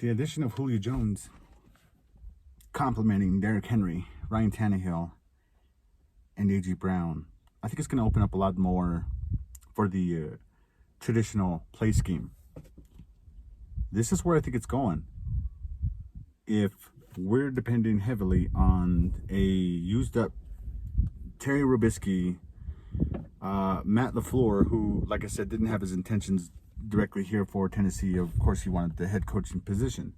The addition of Julio Jones complementing Derrick Henry, Ryan Tannehill, and A.J. Brown, I think it's going to open up a lot more for the traditional play scheme. This is where I think it's going. If we're depending heavily on a used up Terry Robisky, Matt LaFleur, who, like I said, didn't have his intentions directly here for Tennessee. Of course, he wanted the head coaching position.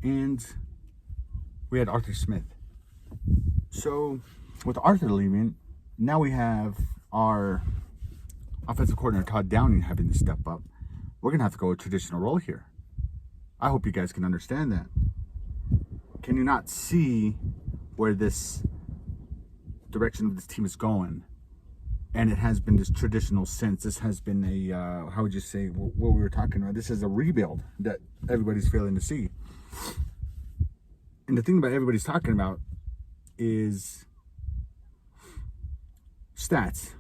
And we had Arthur Smith. So with Arthur leaving, now we have our offensive coordinator, Todd Downing, having to step up. We're going to have to go a traditional role here. I hope you guys can understand that. Can you not see where this direction of this team is going? And it has been this traditional sense. This has been a, how would you say, what we were talking about? This is a rebuild that everybody's failing to see. And the thing about everybody's talking about is stats,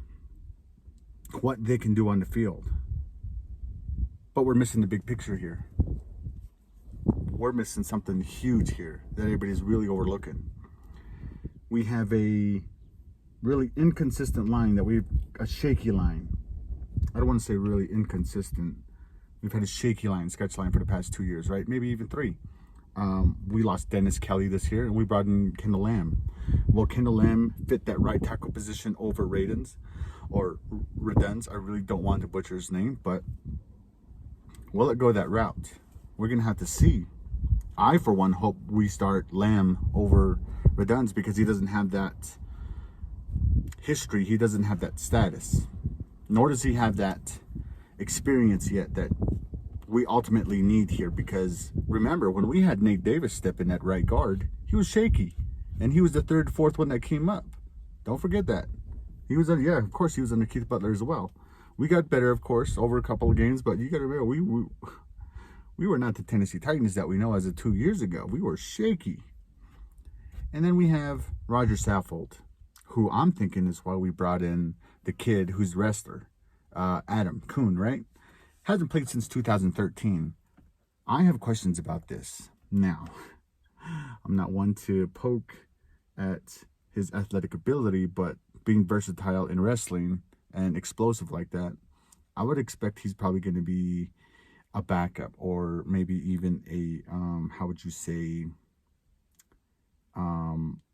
what they can do on the field. But we're missing the big picture here. We're missing something huge here that everybody's really overlooking. We have a really inconsistent line, a shaky line. I don't want to say really inconsistent. We've had a shaky line, sketch line for the past 2 years, right? Maybe even 3. We lost Dennis Kelly this year, and we brought in Kendall Lamb. Will Kendall Lamb fit that right tackle position over Radens or Redens? I really don't want to butcher his name, but will it go that route? We're going to have to see. I, for one, hope we start Lamb over Redens because he doesn't have that history. He doesn't have that status. Nor does he have that experience yet that we ultimately need here. Because remember, when we had Nate Davis step in at right guard, he was shaky. And he was the 3rd, 4th one that came up. Don't forget that. He was, yeah, of course, he was under Keith Butler as well. We got better, of course, over a couple of games. But you got to remember, we were not the Tennessee Titans that we know as of 2 years ago. We were shaky. And then we have Roger Saffold, who I'm thinking is why we brought in the kid who's wrestler, Adam Kuhn, right? Hasn't played since 2013. I have questions about this. Now, I'm not one to poke at his athletic ability, but being versatile in wrestling and explosive like that, I would expect he's probably going to be a backup or maybe even a, how would you say,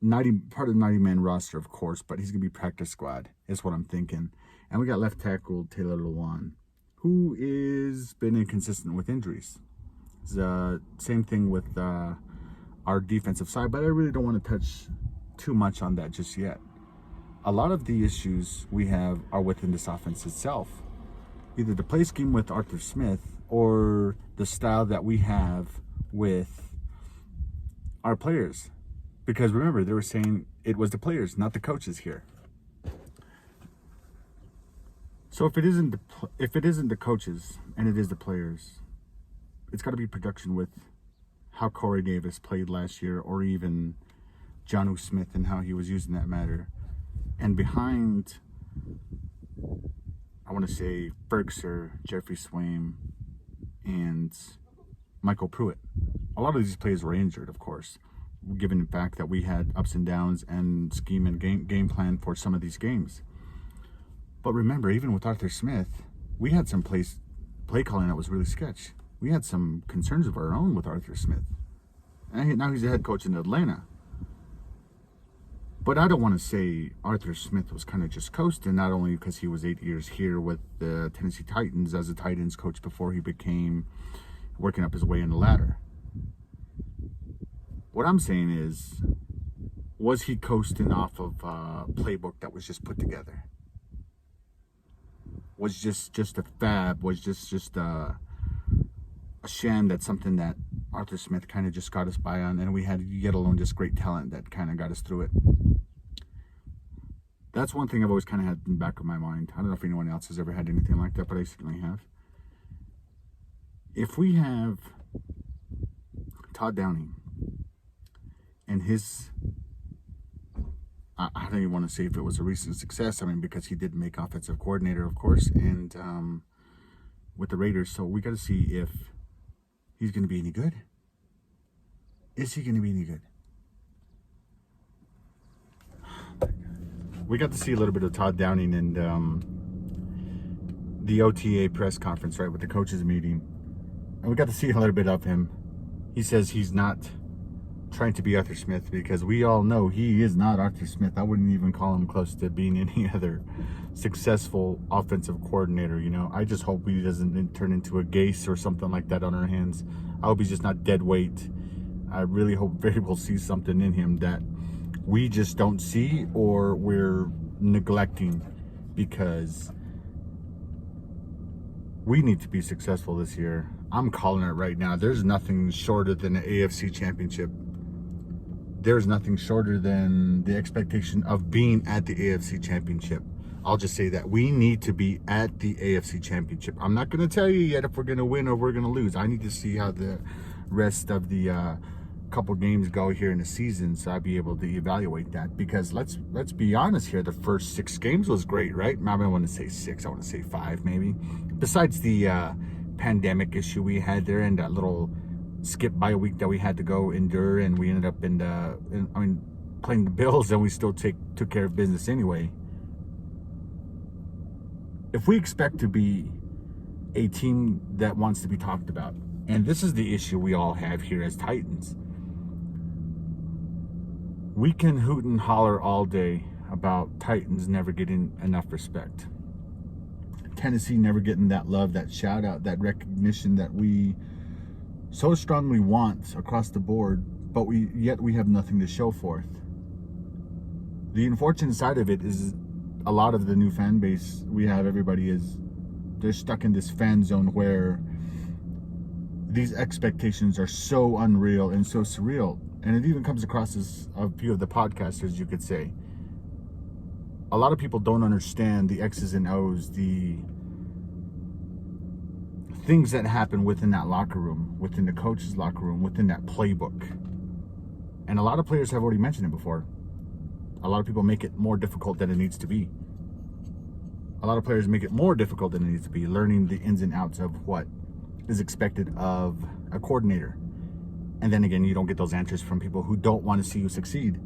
90 part of the 90-man roster, of course, but he's going to be practice squad, is what I'm thinking. And we got left tackle Taylor Lewan, who is been inconsistent with injuries. It's the same thing with our defensive side, but I really don't want to touch too much on that just yet. A lot of the issues we have are within this offense itself. Either the play scheme with Arthur Smith or the style that we have with our players. Because remember, they were saying it was the players, not the coaches here. So if it isn't the coaches and it is the players, it's got to be production with how Corey Davis played last year, or even Jonnu Smith and how he was using that matter. And behind, I want to say Ferguson, Jeffrey Swaim, and Michael Pruitt. A lot of these players were injured, of course, given the fact that we had ups and downs and scheme and game plan for some of these games. But remember, even with Arthur Smith, we had some play calling that was really sketch. We had some concerns of our own with Arthur Smith. And now he's the head coach in Atlanta. But I don't want to say Arthur Smith was kind of just coasting, not only because he was 8 years here with the Tennessee Titans as a tight ends coach before he became working up his way in the ladder. What I'm saying is, was he coasting off of a playbook that was just put together? Was just a fab? Was just a sham? That's something that Arthur Smith kind of just got us by on, and we had, yet alone, just great talent that kind of got us through it. That's one thing I've always kind of had in the back of my mind. I don't know if anyone else has ever had anything like that, but I certainly have. If we have Todd Downing and his, I don't even want to say if it was a recent success. I mean, because he did make offensive coordinator, of course, and with the Raiders. So we got to see if he's going to be any good? Is he going to be any good? We got to see a little bit of Todd Downing and the OTA press conference, right, with the coaches meeting. And we got to see a little bit of him. He says he's not trying to be Arthur Smith, because we all know he is not Arthur Smith. I wouldn't even call him close to being any other successful offensive coordinator. You know, I just hope he doesn't turn into a Gase or something like that on our hands. I hope he's just not dead weight. I really hope we'll see something in him that we just don't see, or we're neglecting, because we need to be successful this year. I'm calling it right now. There's nothing shorter than an AFC championship. There's nothing shorter than the expectation of being at the AFC championship. I'll just say that we need to be at the AFC championship. I'm not going to tell you yet if we're going to win or we're going to lose. I need to see how the rest of the couple games go here in the season, so I'll be able to evaluate that. Because let's be honest here, the first 6 games was great, right? I don't want to say 6, I want to say 5 maybe. Besides the pandemic issue we had there and that little skip by a week that we had to go endure, and we ended up playing the Bills, and we still took care of business anyway. If we expect to be a team that wants to be talked about, and this is the issue we all have here as Titans, we can hoot and holler all day about Titans never getting enough respect, Tennessee never getting that love, that shout out, that recognition that we so strongly want across the board, but yet we have nothing to show for it. The unfortunate side of it is a lot of the new fan base we have, they're stuck in this fan zone where these expectations are so unreal and so surreal. And it even comes across as a few of the podcasters, you could say. A lot of people don't understand the X's and O's, the things that happen within that locker room, within the coach's locker room, within that playbook. And a lot of players have already mentioned it before. A lot of people make it more difficult than it needs to be. A lot of players make it more difficult than it needs to be, learning the ins and outs of what is expected of a coordinator. And then again, you don't get those answers from people who don't want to see you succeed.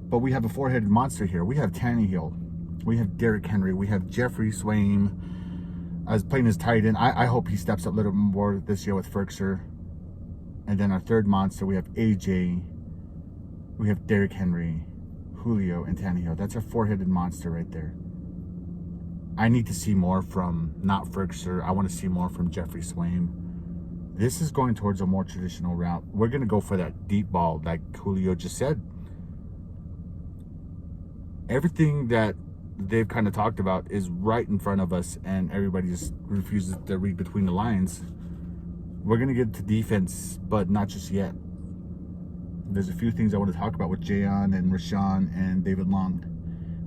But we have a four-headed monster here. We have Tannehill. We have Derrick Henry. We have Jeffrey Swaim as playing his tight end. I hope he steps up a little more this year with Ferkser. And then our third monster, we have AJ. We have Derrick Henry, Julio, and Tannehill. That's a four-headed monster right there. I need to see more from not Ferkser. I want to see more from Jeffrey Swaim. This is going towards a more traditional route. We're going to go for that deep ball, like Julio just said. Everything that they've kind of talked about is right in front of us, and everybody just refuses to read between the lines. We're going to get to defense, but not just yet. There's a few things I want to talk about with Jayon and Rashawn and David Long.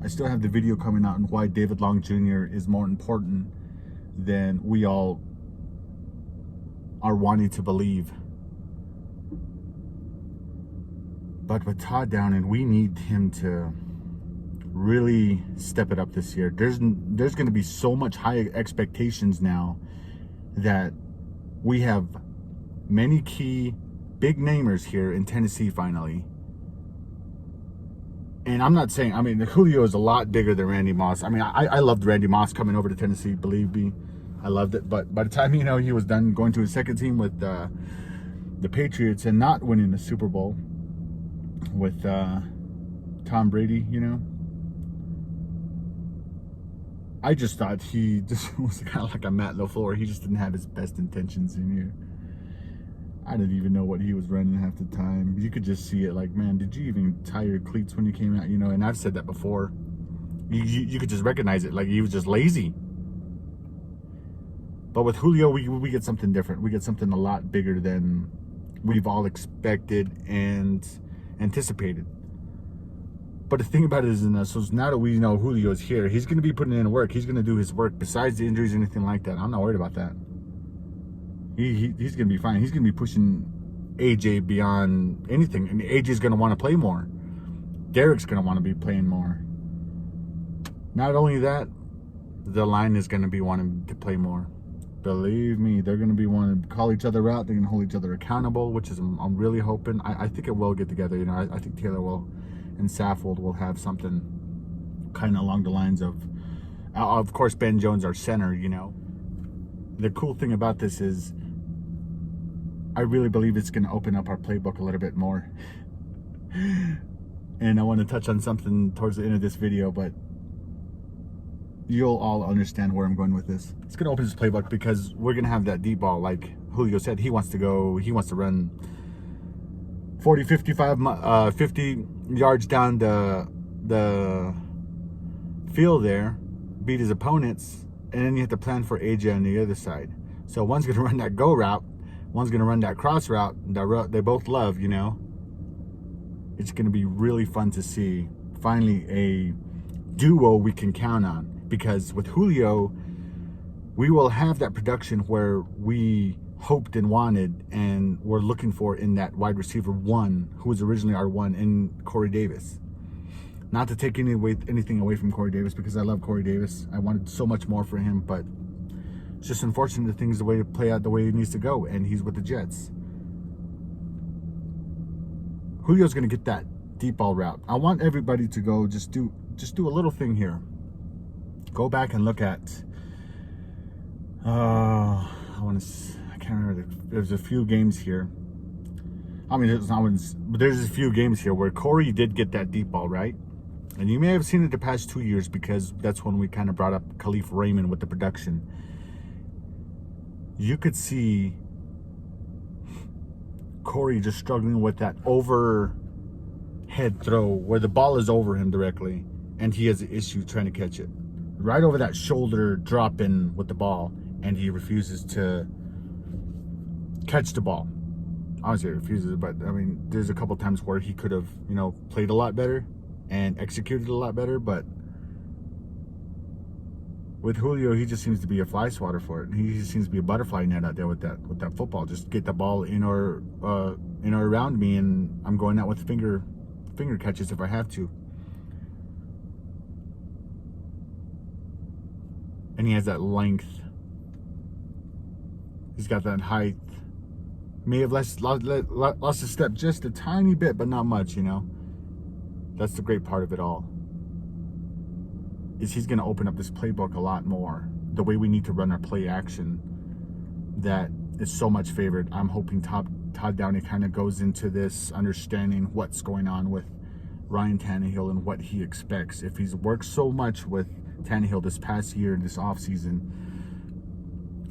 I still have the video coming out on why David Long Jr. is more important than we all are wanting to believe. But with Todd Downing, we need him to really step it up this year. There's going to be so much high expectations now that we have many key big namers here in Tennessee finally. And I'm not saying, Julio is a lot bigger than Randy Moss. I loved Randy Moss coming over to Tennessee, believe me. I loved it. But by the time, he was done going to his second team with the Patriots and not winning the Super Bowl with Tom Brady, I just thought he just was kind of like a Matt LaFleur. He just didn't have his best intentions in here. I didn't even know what he was running half the time. You could just see it like, man, did you even tie your cleats when you came out? And I've said that before. You could just recognize it. Like, he was just lazy. But with Julio, we get something different. We get something a lot bigger than we've all expected and anticipated. But the thing about it is, so now that we know Julio's here, he's going to be putting in work. He's going to do his work besides the injuries or anything like that. I'm not worried about that. He's going to be fine. He's going to be pushing AJ beyond anything. And AJ's going to want to play more. Derrick's going to want to be playing more. Not only that, the line is going to be wanting to play more. Believe me, they're going to be wanting to call each other out. They're going to hold each other accountable, which is, I'm really hoping. I think it will get together. You know, I think Taylor will and Saffold will have something kind of along the lines of course, Ben Jones, our center, you know. The cool thing about this is I really believe it's going to open up our playbook a little bit more. And I want to touch on something towards the end of this video, but you'll all understand where I'm going with this. It's going to open his playbook because we're going to have that deep ball. Like Julio said, he wants to run 40, 55, 50 yards down the field there, beat his opponents, and then you have to plan for AJ on the other side. So one's going to run that go route, one's going to run that cross route, that route they both love, you know. It's going to be really fun to see finally a duo we can count on. Because with Julio, we will have that production where we hoped and wanted and were looking for in that wide receiver one, who was originally our one, in Corey Davis. Not to take anything away from Corey Davis, because I love Corey Davis. I wanted so much more for him, but it's just unfortunate the things the way to play out the way it needs to go, and he's with the Jets. Julio's going to get that deep ball route. I want everybody to go just do a little thing here. Go back and look at, I can't remember, there's a few games here. I mean, there's a few games here where Corey did get that deep ball, right? And you may have seen it the past 2 years, because that's when we kind of brought up Khalif Raymond with the production. You could see Corey just struggling with that overhead throw where the ball is over him directly, and he has an issue trying to catch it. Right over that shoulder drop in with the ball, and he refuses to catch the ball. Honestly, he refuses, but I mean, there's a couple times where he could have, you know, played a lot better and executed a lot better, but with Julio, he just seems to be a fly swatter for it. He just seems to be a butterfly net out there with that football. Just get the ball in or around me, and I'm going out with finger catches if I have to. And he has that length. He's got that height. May have lost a step just a tiny bit, but not much, you know. That's the great part of it all. Is he's going to open up this playbook a lot more. The way we need to run our play action, that is so much favored. I'm hoping Todd Downing kind of goes into this understanding what's going on with Ryan Tannehill and what he expects. If he's worked so much with Tannehill this past year, this offseason,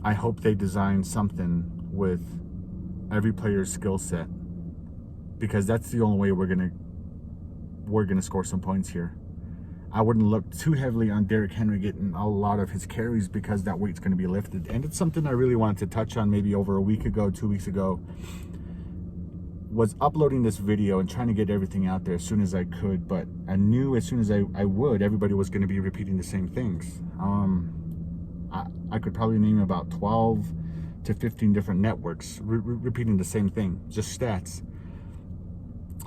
I hope they design something with every player's skill set, because that's the only way we're gonna score some points here. I wouldn't look too heavily on Derrick Henry getting a lot of his carries, because that weight's going to be lifted. And it's something I really wanted to touch on maybe over a week ago, 2 weeks ago, was uploading this video and trying to get everything out there as soon as I could, but I knew as soon as I would, everybody was going to be repeating the same things. I could probably name about 12 to 15 different networks repeating the same thing, just stats.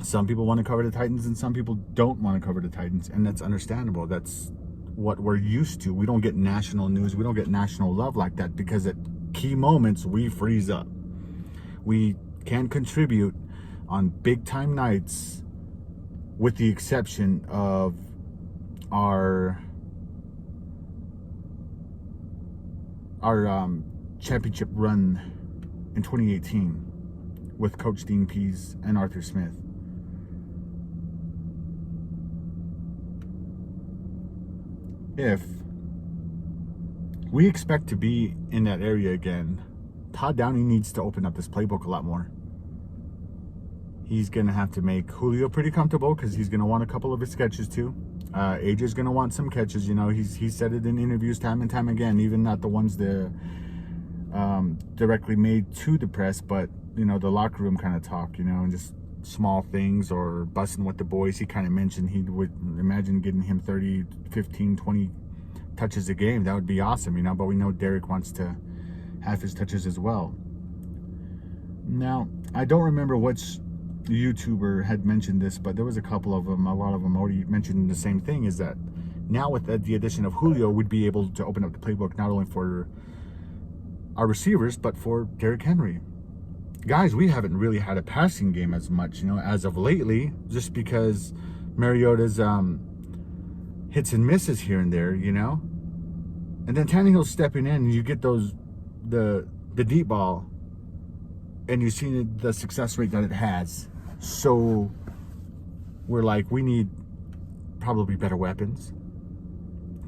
Some people want to cover the Titans and some people don't want to cover the Titans, and that's understandable. That's what we're used to. We don't get national news, we don't get national love like that, because at key moments we freeze up. We can contribute on big time nights, with the exception of our championship run in 2018 with Coach Dean Pease and Arthur Smith. If we expect to be in that area again, Todd Downing needs to open up this playbook a lot more. He's going to have to make Julio pretty comfortable, because he's going to want a couple of his sketches too. AJ's going to want some catches. You know, he's said it in interviews time and time again, even not the ones that directly made to the press, but, you know, the locker room kind of talk, you know, and just small things or busting with the boys. He kind of mentioned he would imagine getting him 30, 15, 20 touches a game. That would be awesome, you know, but we know Derek wants to have his touches as well. Now, I don't remember which YouTuber had mentioned this, but there was a couple of them, a lot of them already mentioned the same thing, is that now with the addition of Julio, we'd be able to open up the playbook not only for our receivers, but for Derrick Henry. Guys, we haven't really had a passing game as much, as of lately, just because Mariota's hits and misses here and there, And then Tannehill's stepping in, and you get the deep ball, and you see the success rate that it has. So we're like, we need probably better weapons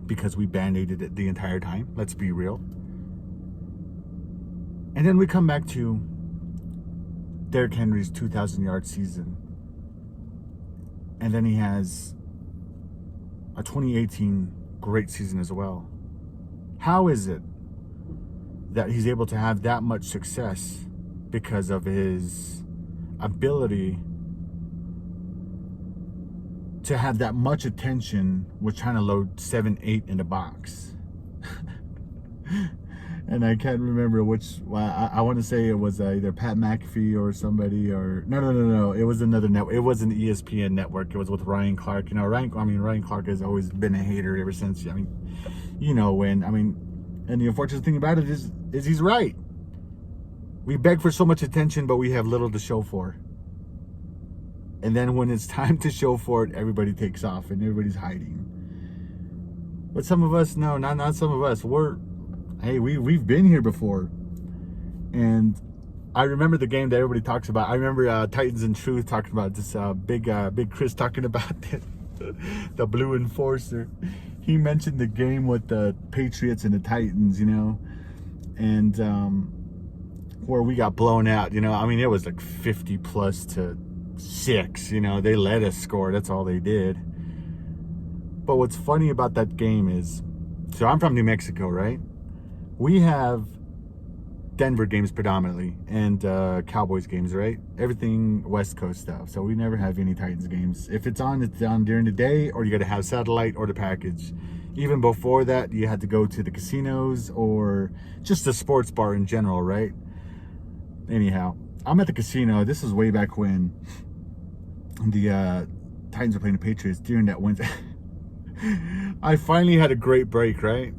because we band-aided it the entire time. Let's be real. And then we come back to Derrick Henry's 2,000-yard season. And then he has a 2018 great season as well. How is it that he's able to have that much success? Because of his ability to have that much attention with trying to load 7-8 in the box. And I can't remember which. I want to say it was either Pat McAfee or somebody, or no. It was another network. It wasn't the ESPN network. It was with Ryan Clark. Ryan Clark has always been a hater ever since. And the unfortunate thing about it is he's right. We beg for so much attention, but we have little to show for. And then when it's time to show for it, everybody takes off and everybody's hiding. But some of us, no, not some of us. We've been here before. And I remember the game that everybody talks about. I remember Titans and Truth talking about this, Big Chris talking about the Blue Enforcer. He mentioned the game with the Patriots and the Titans, and where we got blown out, it was like 50+6, they let us score. That's all they did. But what's funny about that game is, so I'm from New Mexico, right? We have Denver games predominantly and Cowboys games, right? Everything West Coast stuff. So we never have any Titans games. If it's on during the day, or you got to have satellite or the package. Even before that, you had to go to the casinos or just the sports bar in general, right? Anyhow, I'm at the casino. This is way back when the Titans were playing the Patriots during that Wednesday. I finally had a great break, right?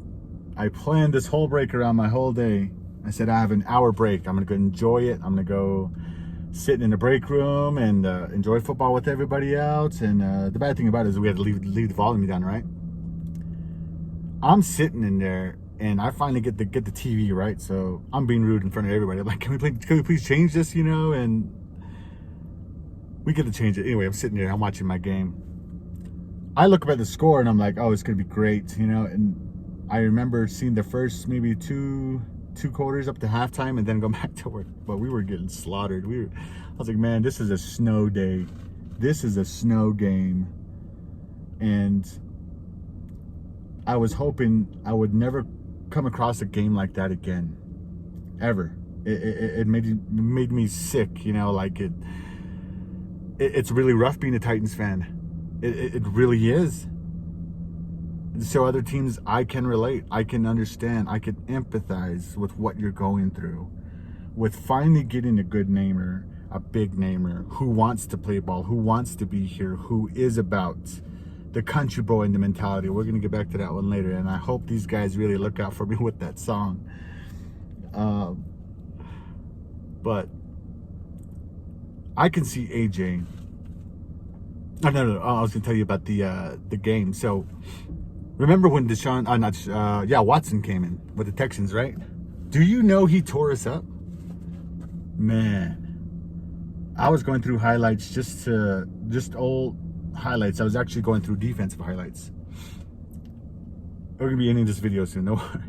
I planned this whole break around my whole day. I said, I have an hour break. I'm going to go enjoy it. I'm going to go sit in the break room and enjoy football with everybody else. And the bad thing about it is we had to leave the volume down, right? I'm sitting in there, and I finally get the TV, right? So I'm being rude in front of everybody. I'm like, can we please change this, And we get to change it. Anyway, I'm sitting there. I'm watching my game. I look up at the score, and I'm like, oh, it's going to be great, And I remember seeing the first maybe two quarters up to halftime and then go back to work. But we were getting slaughtered. I was like, man, this is a snow day. This is a snow game. And I was hoping I would never come across a game like that again. Ever. It made me sick, it's really rough being a Titans fan. It really is. So other teams, I can relate, I can understand, I can empathize with what you're going through. With finally getting a good namer, a big namer, who wants to play ball, who wants to be here, who is about the country boy and the mentality. We're going to get back to that one later, and I hope these guys really look out for me with that song. But I can see AJ. No, I was going to tell you about the game. So remember when Watson came in with the Texans, right? Do you know he tore us up? Man, I was going through highlights, just old highlights. I was actually going through defensive highlights. We're going to be ending this video soon, don't worry.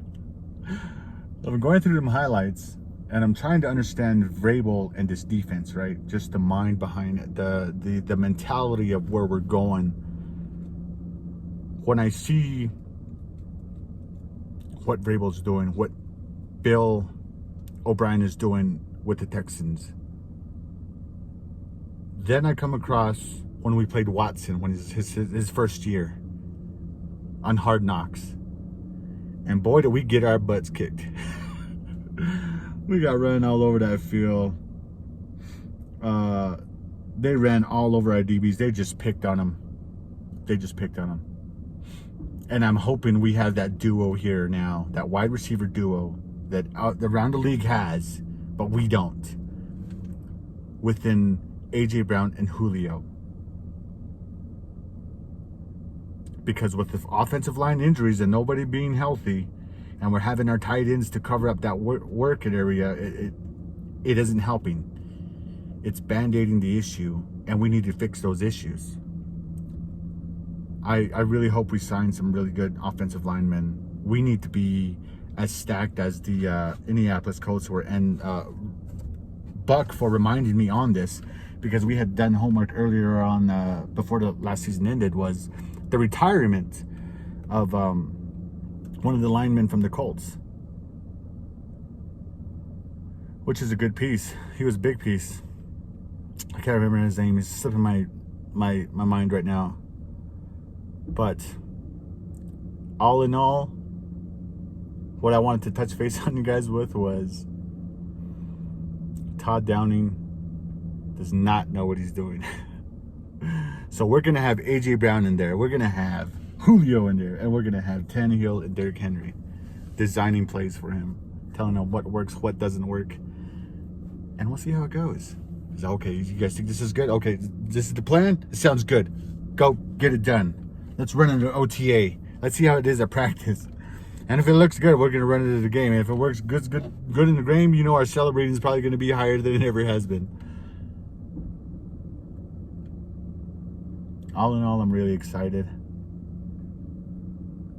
I'm going through them highlights, and I'm trying to understand Vrabel and this defense, right? Just the mind behind it, the mentality of where we're going. When I see what Vrabel's doing, what Bill O'Brien is doing with the Texans, then I come across when we played Watson, when his first year on Hard Knocks, and boy, did we get our butts kicked. We got run all over that field. They ran all over our DBs. They just picked on them. And I'm hoping we have that duo here now, that wide receiver duo, that around the league has, but we don't, within AJ Brown and Julio. Because with the offensive line injuries and nobody being healthy, and we're having our tight ends to cover up that work area, it isn't helping. It's band-aiding the issue, and we need to fix those issues. I really hope we sign some really good offensive linemen. We need to be as stacked as the Indianapolis Colts were, and Buck for reminding me on this, because we had done homework earlier on before the last season ended, was the retirement of one of the linemen from the Colts, which is a good piece. He was a big piece. I can't remember his name. He's slipping my mind right now. But all in all, what I wanted to touch base on you guys with was Todd Downing does not know what he's doing. So we're going to have AJ Brown in there. We're going to have Julio in there. And we're going to have Tannehill and Derrick Henry designing plays for him, telling him what works, what doesn't work. And we'll see how it goes. Is that okay? You guys think this is good? Okay, this is the plan? It sounds good. Go get it done. Let's run it at OTA. Let's see how it is at practice. And if it looks good, we're going to run it at the game. And if it works good in the game, you know our celebrating is probably going to be higher than it ever has been. All in all, I'm really excited.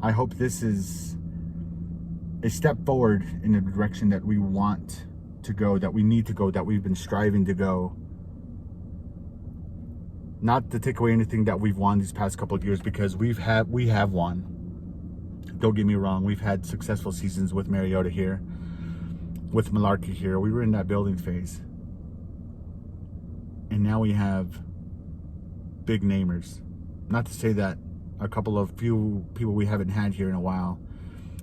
I hope this is a step forward in the direction that we want to go, that we need to go, that we've been striving to go. Not to take away anything that we've won these past couple of years, because we have won. Don't get me wrong, we've had successful seasons with Mariota here, with Malarkey here. We were in that building phase. And now we have big namers. Not to say that a couple of few people we haven't had here in a while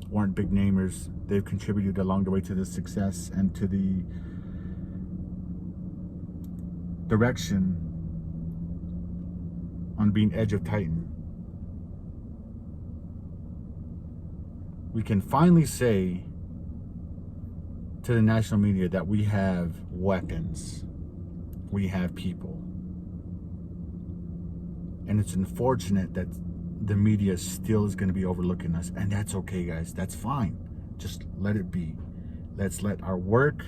weren't big namers. They've contributed along the way to the success and to the direction on being edge of Titan. We can finally say to the national media that we have weapons, we have people. And it's unfortunate that the media still is going to be overlooking us, and that's okay, guys. That's fine. Just let it be. Let's let our work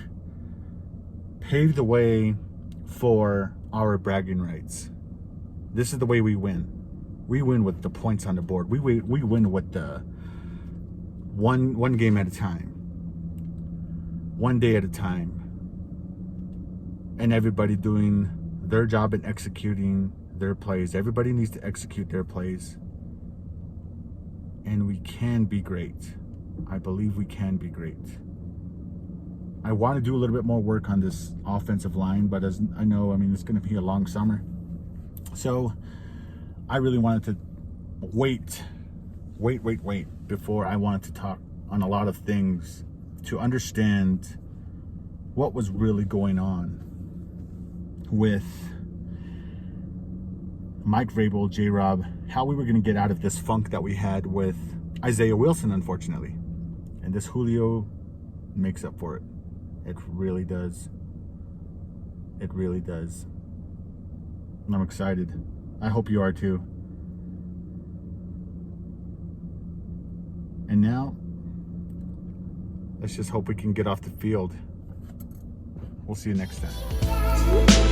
pave the way for our bragging rights. This is the way we win. We win with the points on the board. We win with the one game at a time, one day at a time, and everybody doing their job and executing their plays. Everybody needs to execute their plays, and we can be great. I believe we can be great. I want to do a little bit more work on this offensive line, but as I know, it's going to be a long summer. So I really wanted to wait before I wanted to talk on a lot of things to understand what was really going on with Mike Vrabel, JROB, how we were going to get out of this funk that we had with Isaiah Wilson, unfortunately. And this Julio makes up for it. It really does. It really does. And I'm excited. I hope you are too. And now, let's just hope we can get off the field. We'll see you next time.